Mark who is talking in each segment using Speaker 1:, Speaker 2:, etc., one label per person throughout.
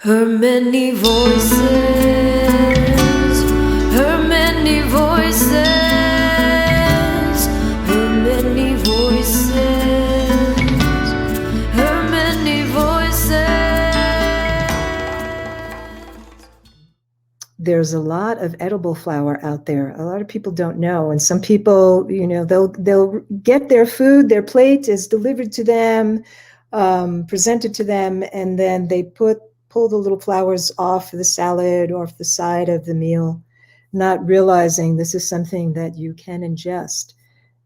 Speaker 1: Her many voices, her many voices, her many voices, her many voices.
Speaker 2: There's a lot of edible flower out there. A lot of people don't know. And some people, you know, they'll get their food, their plate is delivered to them, presented to them, and then they pull the little flowers off the salad or off the side of the meal, not realizing this is something that you can ingest.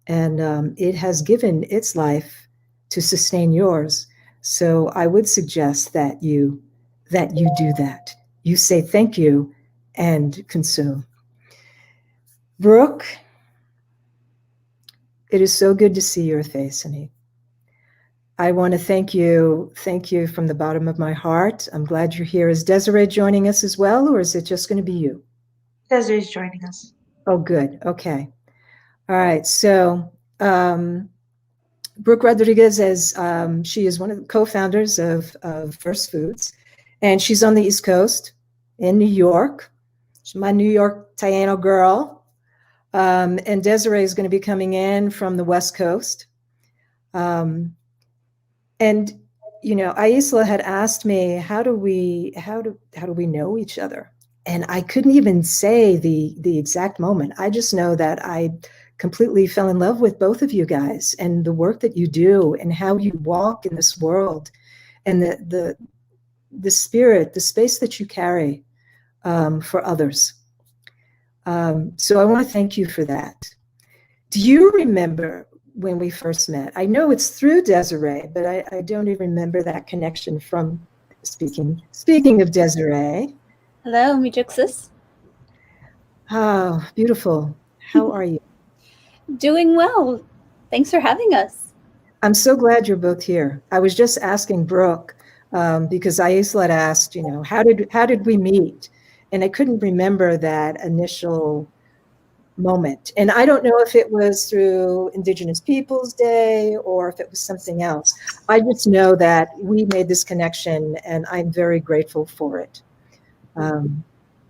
Speaker 2: And it has given its life to sustain yours. So I would suggest that you do that. You say thank you and consume. Brooke, it is so good to see your face, honey. I want to thank you from the bottom of my heart. I'm glad you're here. Is Desireee joining us as well, or is it just going to be you?
Speaker 3: Desiree's joining us.
Speaker 2: Oh, good. Okay. All right. So Brooke Rodriguez, she is one of the co-founders of First Foods, and she's on the East Coast in New York. She's my New York Taino girl. And Desireee is going to be coming in from the West Coast. And, you know, Aisla had asked me, how do we know each other? And I couldn't even say the exact moment. I just know that I completely fell in love with both of you guys and the work that you do and how you walk in this world and the spirit, the space that you carry for others. So I want to thank you for that. Do you remember when we first met? I know it's through Desireee, but I don't even remember that connection from speaking of Desireee.
Speaker 4: Hello, Mijuxis.
Speaker 2: Oh, beautiful. How are you?
Speaker 4: Doing well. Thanks for having us.
Speaker 2: I'm so glad you're both here. I was just asking Brooke because Aisla had asked, you know, how did we meet? And I couldn't remember that initial moment. And I don't know if it was through Indigenous Peoples Day or if it was something else. I just know that we made this connection and I'm very grateful for it.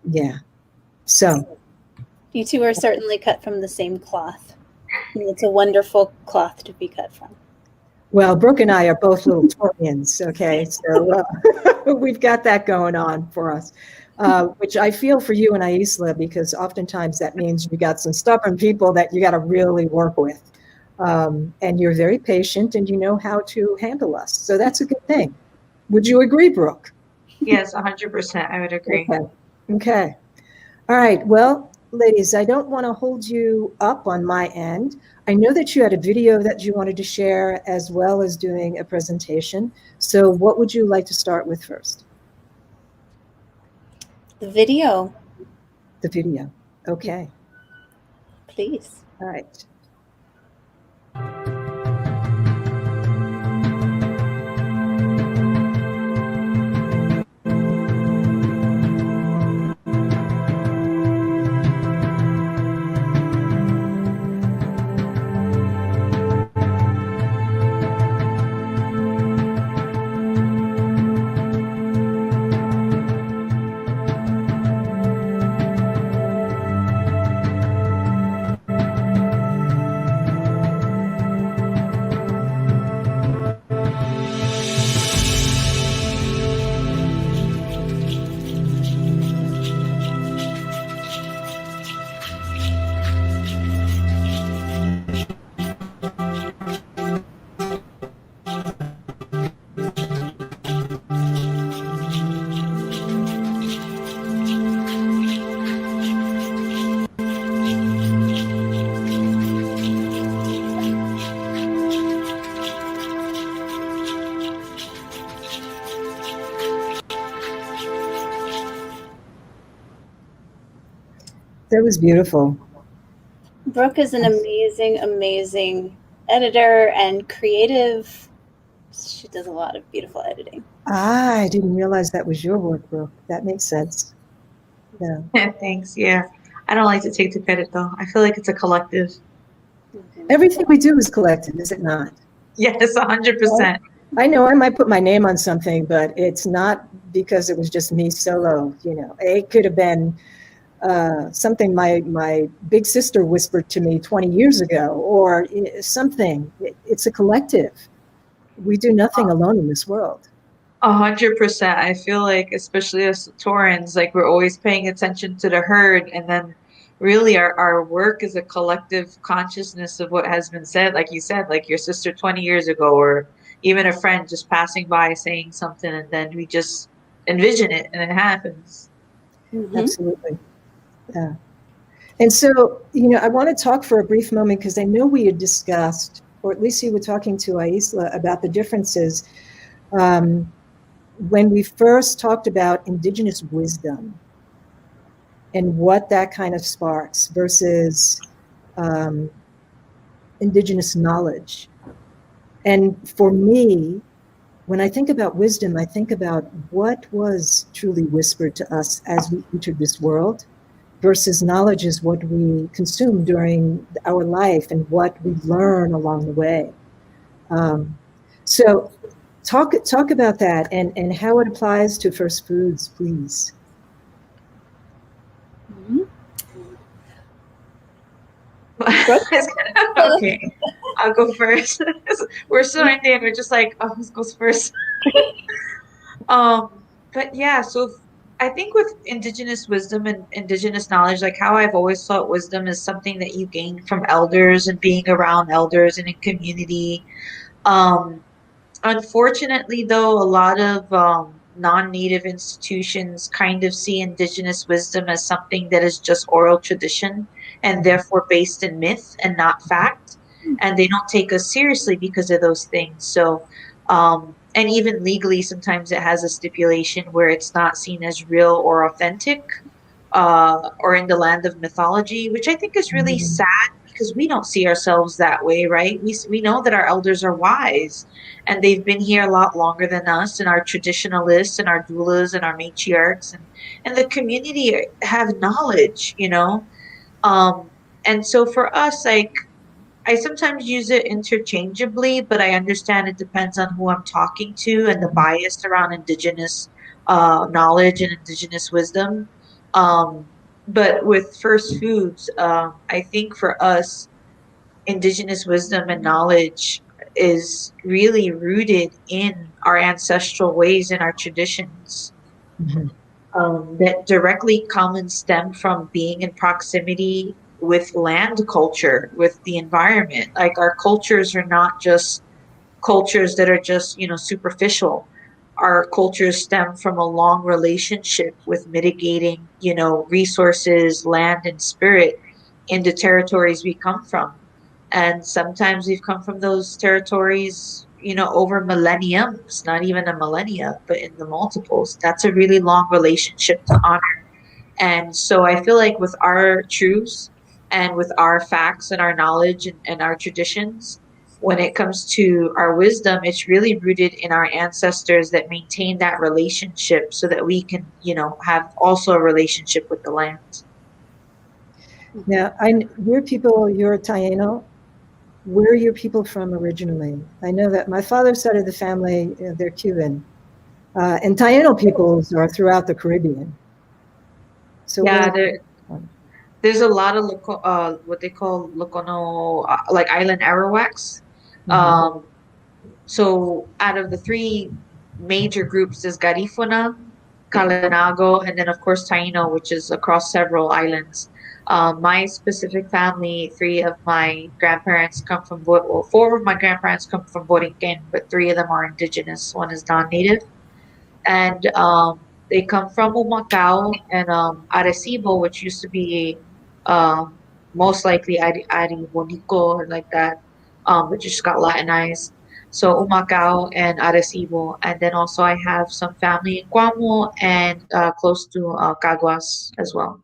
Speaker 2: Yeah. So.
Speaker 4: You two are certainly cut from the same cloth. It's a wonderful cloth to be cut from.
Speaker 2: Well, Brooke and I are both little twins, okay? So we've got that going on for us. Which I feel for you and Aisla, because oftentimes that means you got some stubborn people that you got to really work with. And you're very patient and you know how to handle us. So that's a good thing. Would you agree, Brooke?
Speaker 3: Yes, 100%. I would agree.
Speaker 2: Okay. All right. Well, ladies, I don't want to hold you up on my end. I know that you had a video that you wanted to share as well as doing a presentation. So what would you like to start with first?
Speaker 4: The video.
Speaker 2: The video. Okay.
Speaker 4: Please.
Speaker 2: All right. That was beautiful.
Speaker 4: Brooke is an amazing, amazing editor and creative. She does a lot of beautiful editing.
Speaker 2: I didn't realize that was your work, Brooke. That makes sense. Yeah.
Speaker 3: Thanks. Yeah. I don't like to take the credit, though. I feel like it's a collective.
Speaker 2: Everything we do is collective, is it not?
Speaker 3: Yes, 100%.
Speaker 2: I know I might put my name on something, but it's not because it was just me solo. It could have been something my big sister whispered to me 20 years ago, or something. It's a collective. We do nothing alone in this world.
Speaker 3: 100%. I feel like, especially as Taurans, like we're always paying attention to the herd, and then really our work is a collective consciousness of what has been said. Like you said, like your sister 20 years ago, or even a friend just passing by saying something, and then we just envision it and it happens.
Speaker 2: Absolutely. Yeah. And so, I want to talk for a brief moment because I know we had discussed, or at least you were talking to Aisla about the differences when we first talked about indigenous wisdom and what that kind of sparks versus indigenous knowledge. And for me, when I think about wisdom, I think about what was truly whispered to us as we entered this world, versus knowledge is what we consume during our life and what we learn along the way. So talk about that and how it applies to First Foods, please.
Speaker 3: Okay, I'll go first. We're so Indian, we're just like, oh, who goes first? But yeah, so I think with indigenous wisdom and indigenous knowledge, like how I've always thought wisdom is something that you gain from elders and being around elders and in community. Um, Unfortunately, though, a lot of non-native institutions kind of see indigenous wisdom as something that is just oral tradition and therefore based in myth and not fact. And they don't take us seriously because of those things. So, and even legally, sometimes it has a stipulation where it's not seen as real or authentic, or in the land of mythology, which I think is really sad because we don't see ourselves that way, right? We know that our elders are wise and they've been here a lot longer than us, and our traditionalists and our doulas and our matriarchs and the community have knowledge, and so for us, like, I sometimes use it interchangeably, but I understand it depends on who I'm talking to and the bias around indigenous knowledge and indigenous wisdom. Um, but with First Foods, I think for us, indigenous wisdom and knowledge is really rooted in our ancestral ways and our traditions, that directly come and stem from being in proximity with land culture, with the environment. Like our cultures are not just cultures that are just, superficial. Our cultures stem from a long relationship with mitigating, resources, land, and spirit in the territories we come from. And sometimes we've come from those territories, over millenniums, not even a millennia, but in the multiples. That's a really long relationship to honor. And so I feel like with our truths and with our facts and our knowledge and our traditions, when it comes to our wisdom, it's really rooted in our ancestors that maintain that relationship so that we can, have also a relationship with the land.
Speaker 2: Now, you're Taino. Where are your people from originally? I know that my father's side of the family, they're Cuban. And Taino peoples are throughout the Caribbean. So
Speaker 3: Yeah, there's a lot of what they call Locono, like island Arawaks. So out of the three major groups, there's Garifuna, Kalinago, and then of course Taino, which is across several islands. My specific family, three of my grandparents come from, well, four of my grandparents come from Borinquen, but three of them are indigenous. One is non-native. And they come from Humacao and Arecibo, which used to be um, most likely Aribonico or like that, but just got Latinized. So Humacao and Arecibo, and then also I have some family in Guamo and close to Caguas as well.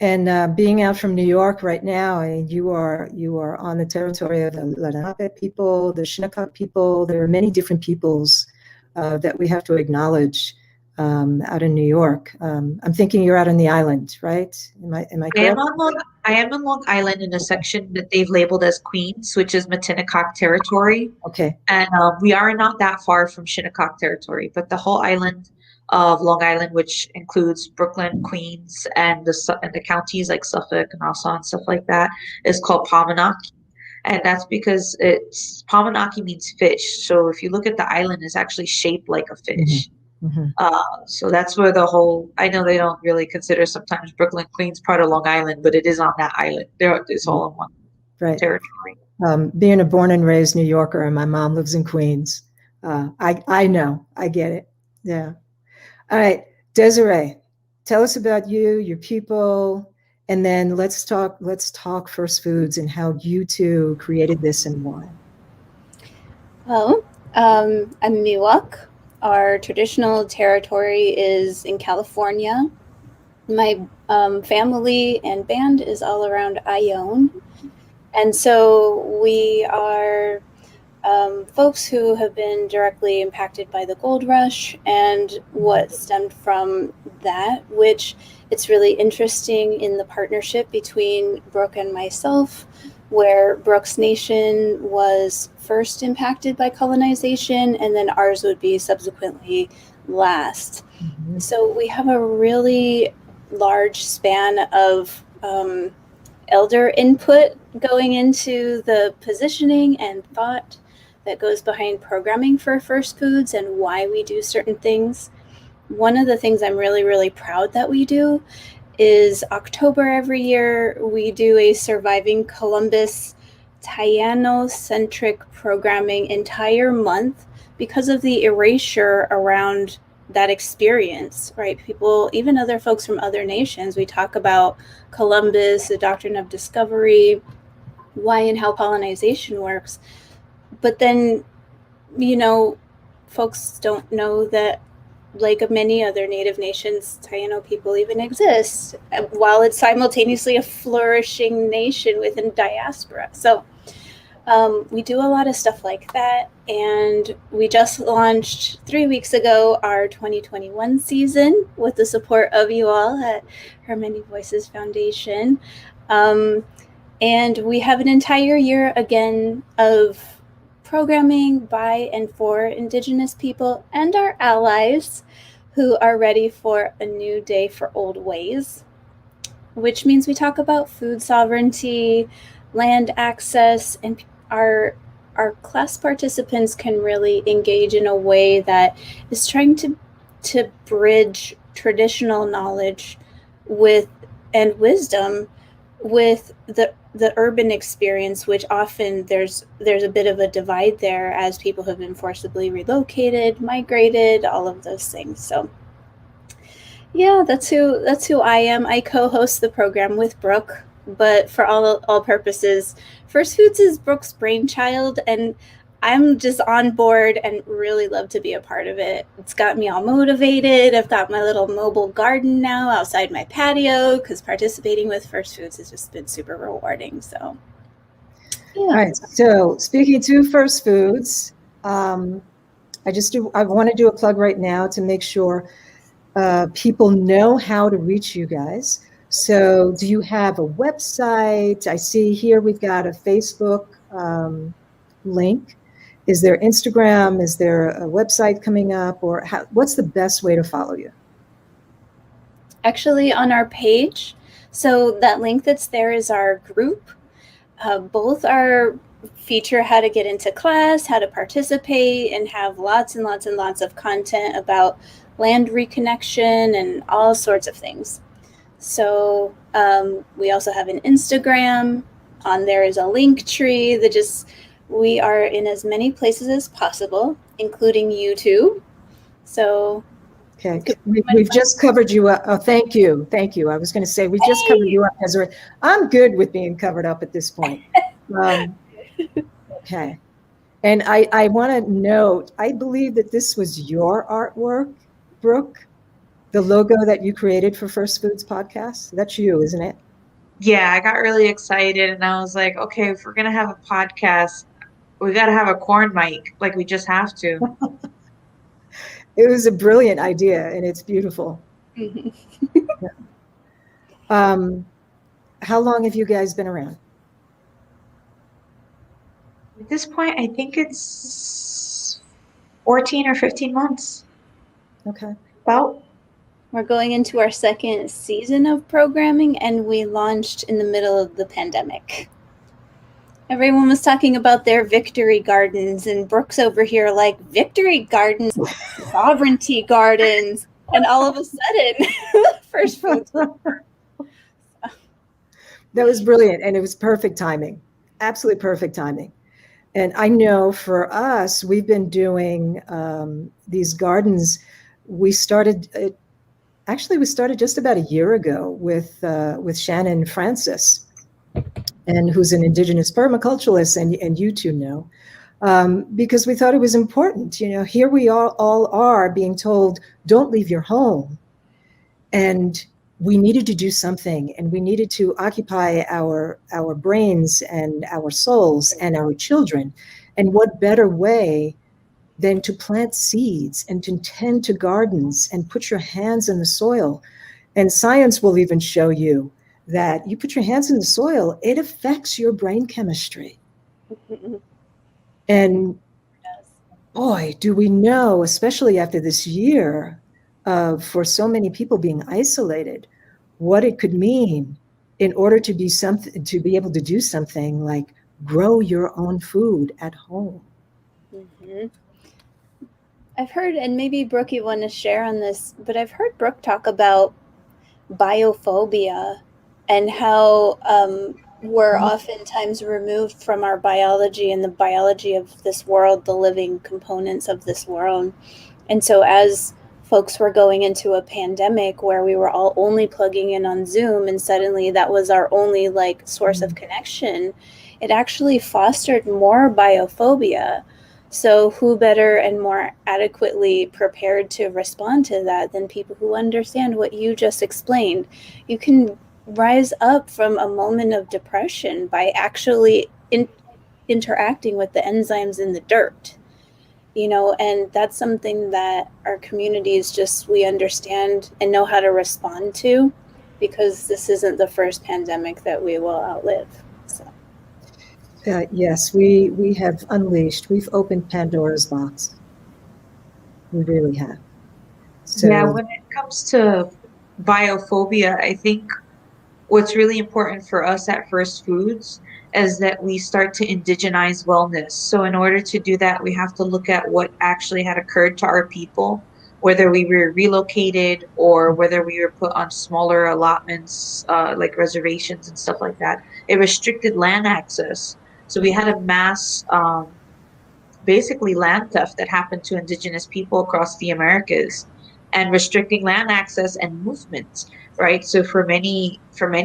Speaker 2: And being out from New York right now, you are on the territory of the Lenape people, the Shinnecock people. There are many different peoples that we have to acknowledge out in New York. I'm thinking you're out on the island, right? Am I correct?
Speaker 3: I am on Long Island in a section that they've labeled as Queens, which is Matinacock territory.
Speaker 2: Okay.
Speaker 3: And we are not that far from Shinnecock territory, but the whole island of Long Island, which includes Brooklyn, Queens, and the counties like Suffolk, Nassau, and stuff like that, is called Pamanaki. And that's because Pamanaki means fish. So if you look at the island, it's actually shaped like a fish.
Speaker 2: Mm-hmm.
Speaker 3: So that's where I know they don't really consider sometimes Brooklyn, Queens part of Long Island, but it is on that island. It's all in one territory.
Speaker 2: Being a born and raised New Yorker, and my mom lives in Queens, I know, I get it. Yeah. All right, Desireee, tell us about you, your people, and then let's talk First Foods and how you two created this and why.
Speaker 4: Well, I'm Miwok. Our traditional territory is in California. My family and band is all around Ione. And so we are folks who have been directly impacted by the gold rush and what stemmed from that, which it's really interesting in the partnership between Brooke and myself, where Brooke's nation was first impacted by colonization, and then ours would be subsequently last. Mm-hmm. So we have a really large span of elder input going into the positioning and thought that goes behind programming for First Foods and why we do certain things. One of the things I'm really, really proud that we do is October every year, we do a Surviving Columbus Taino-centric programming entire month because of the erasure around that experience, right? People, even other folks from other nations, we talk about Columbus, the doctrine of discovery, why and how colonization works. But then, folks don't know that, like many other Native nations, Taino people even exist, while it's simultaneously a flourishing nation within diaspora. So we do a lot of stuff like that. And we just launched 3 weeks ago our 2021 season with the support of you all at Her Many Voices Foundation. And we have an entire year again of programming by and for Indigenous people and our allies who are ready for a new day for old ways, which means we talk about food sovereignty, land access, and our class participants can really engage in a way that is trying to bridge traditional knowledge with and wisdom with the urban experience, which often there's a bit of a divide there as people have been forcibly relocated, migrated, all of those things. So yeah, that's who I am. I co-host the program with Brooke, but for all purposes, First Foods is Brooke's brainchild, and I'm just on board and really love to be a part of it. It's got me all motivated. I've got my little mobile garden now outside my patio because participating with First Foods has just been super rewarding. So, yeah.
Speaker 2: All right. So speaking to First Foods, I want to do a plug right now to make sure people know how to reach you guys. So do you have a website? I see here we've got a Facebook link. Is there Instagram? Is there a website coming up? Or what's the best way to follow you?
Speaker 4: Actually, on our page. So that link that's there is our group. Both are feature how to get into class, how to participate, and have lots and lots and lots of content about land reconnection and all sorts of things. So we also have an Instagram. On there is a link tree that we are in as many places as possible, including YouTube. So
Speaker 2: okay, we've just covered you up. Oh, thank you. I was going to say we just covered you up, Desiree. I'm good with being covered up at this point. Okay, and I want to note, I believe that this was your artwork, Brooke. The logo that you created for First Foods Podcast. That's you, isn't it?
Speaker 3: Yeah, I got really excited and I was like, okay, if we're going to have a podcast, we got to have a corn mic. Like we just have to.
Speaker 2: It was a brilliant idea, and it's beautiful.
Speaker 4: Mhm.
Speaker 2: How long have you guys been around?
Speaker 3: At this point, I think it's 14 or 15 months.
Speaker 2: Okay.
Speaker 3: About.
Speaker 4: We're going into our second season of programming, and we launched in the middle of the pandemic. Everyone was talking about their victory gardens, and Brooke's over here like, victory gardens, sovereignty gardens, and all of a sudden, First Foods.
Speaker 2: That was brilliant, and it was perfect timing. Absolutely perfect timing. And I know for us, we've been doing these gardens. We started just about a year ago with Shannon Francis, and who's an indigenous permaculturalist, and you two know, because we thought it was important. You know, here we all are being told, don't leave your home, and we needed to do something, and we needed to occupy our brains and our souls and our children. And what better way than to plant seeds and to tend to gardens and put your hands in the soil. And science will even show you that you put your hands in the soil, it affects your brain chemistry. And boy, do we know, especially after this year, for so many people being isolated, what it could mean in order to be able to do something like grow your own food at home.
Speaker 4: Mm-hmm. I've heard, and maybe Brooke, you want to share on this, but I've heard Brooke talk about biophobia and how we're oftentimes removed from our biology and the biology of this world, the living components of this world. And so as folks were going into a pandemic where we were all only plugging in on Zoom, and suddenly that was our only source of connection, it actually fostered more biophobia. So who better and more adequately prepared to respond to that than people who understand what you just explained? You can rise up from a moment of depression by actually interacting with the enzymes in the dirt. And that's something that our communities we understand and know how to respond to, because this isn't the first pandemic that we will outlive. So.
Speaker 2: Yes, we have unleashed, we've opened Pandora's box. We really have. So,
Speaker 3: yeah, when it comes to biophobia, I think what's really important for us at First Foods is that we start to indigenize wellness. So in order to do that, we have to look at what actually had occurred to our people, whether we were relocated or whether we were put on smaller allotments, like reservations and stuff like that. It restricted land access. So we had a mass, basically land theft that happened to indigenous people across the Americas, and restricting land access and movement, right? So for many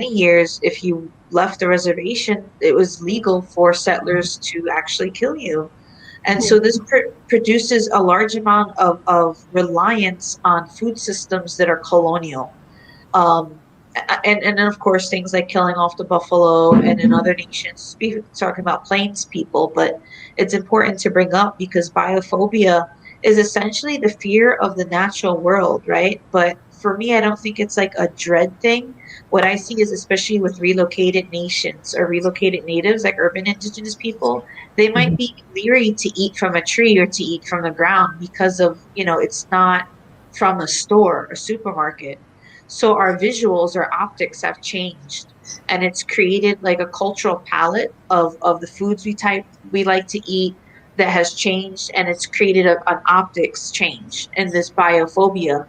Speaker 3: years, if you left the reservation, it was legal for settlers to actually kill you. And so this produces a large amount of reliance on food systems that are colonial. And then, of course, things like killing off the buffalo, and in other nations, talking about plains people. But it's important to bring up because biophobia is essentially the fear of the natural world, right? But for me, I don't think it's like a dread thing. What I see is, especially with relocated nations or relocated natives, like urban indigenous people, they might be leery to eat from a tree or to eat from the ground because of, it's not from a store, a supermarket. So our visuals or optics have changed, and it's created like a cultural palette of the foods we like to eat that has changed, and it's created an optics change in this biophobia.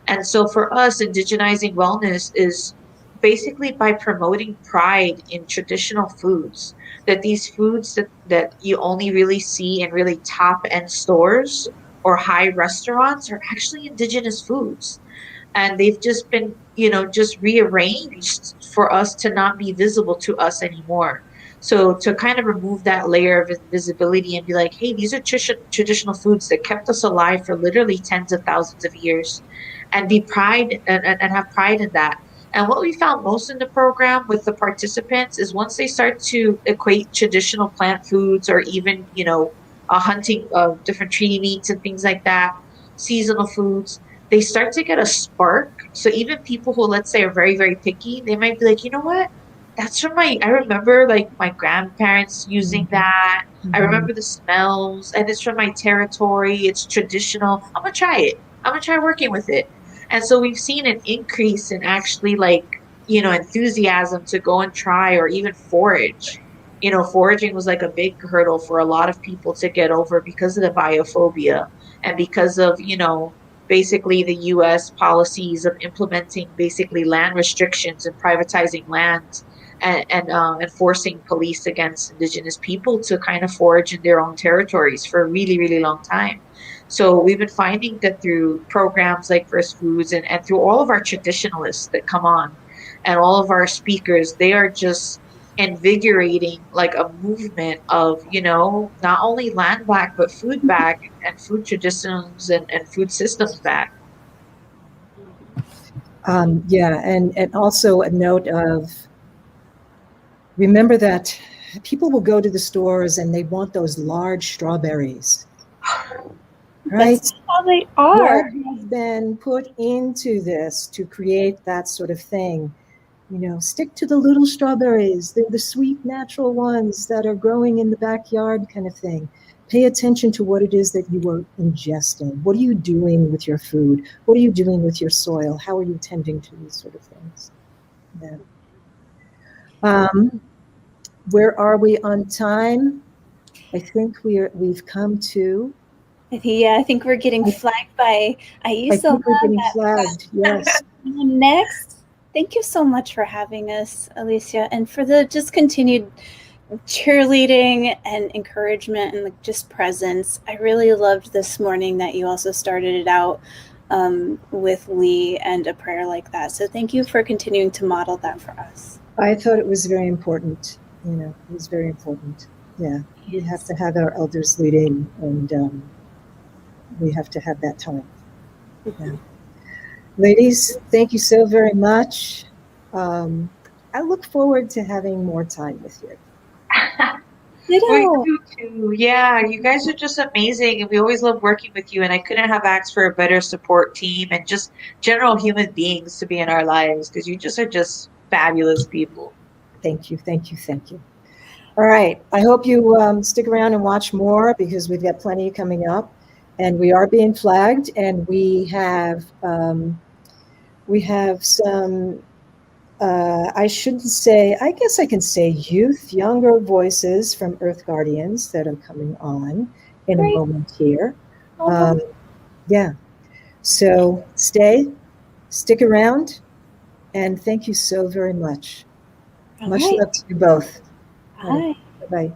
Speaker 3: And so for us, indigenizing wellness is basically by promoting pride in traditional foods, that these foods that you only really see in really top end stores or high restaurants are actually indigenous foods. And they've just been, just rearranged for us to not be visible to us anymore. So to kind of remove that layer of invisibility and be like, hey, these are traditional foods that kept us alive for literally tens of thousands of years, and be pride and have pride in that. And what we found most in the program with the participants is once they start to equate traditional plant foods or even, a hunting of different tree meats and things like that seasonal foods, they start to get a spark. So even people who, let's say, are very, very picky, they might be like, you know what? That's from I remember like my grandparents using that. I
Speaker 2: Mhm.
Speaker 3: remember the smells, and it's from my territory. It's traditional. I'm gonna try it. I'm gonna try working with it. And so we've seen an increase in actually like, enthusiasm to go and try or even forage. Foraging was like a big hurdle for a lot of people to get over because of the biophobia and because of, basically the US policies of implementing basically land restrictions and privatizing land and enforcing police against indigenous people to kind of forage in their own territories for a really, really long time. So we've been finding that through programs like First Foods and through all of our traditionalists that come on and all of our speakers, they are just invigorating like a movement of, not only land back, but food back and food traditions and food systems back.
Speaker 2: Yeah, and also a note of remember that people will go to the stores and they want those large strawberries, right?
Speaker 4: That's how they
Speaker 2: What
Speaker 4: are.
Speaker 2: has been put into this to create that sort of thing? Stick to the little strawberries. They're the sweet, natural ones that are growing in the backyard kind of thing. Pay attention to what it is that you are ingesting. What are you doing with your food? What are you doing with your soil? How are you tending to these sort of things? Yeah. Where are we on time? I think we've come to.
Speaker 4: Yeah, I think we're getting flagged by
Speaker 2: I
Speaker 4: Aisha.
Speaker 2: think we're getting flagged. Yes.
Speaker 4: Next, thank you so much for having us, Alicia, and for the just continued cheerleading and encouragement and just presence. I really loved this morning that you also started it out with Lee and a prayer like that. So thank you for continuing to model that for us.
Speaker 2: I thought it was very important. It was very important. Yeah, we have to have our elders leading, and we have to have that time. Yeah. Ladies, thank you so very much. I look forward to having more time with you.
Speaker 3: We do too. Yeah, you guys are just amazing, and we always love working with you. And I couldn't have asked for a better support team and just general human beings to be in our lives because you just are just fabulous people.
Speaker 2: Thank you, thank you, thank you. All right, I hope you stick around and watch more because we've got plenty coming up, and we are being flagged, and we have some. I shouldn't say, I guess I can say younger voices from Earth Guardians that are coming on in a moment here. Yeah. So stick around, and thank you so very much. Much love to you both.
Speaker 4: Bye.
Speaker 2: Bye-bye.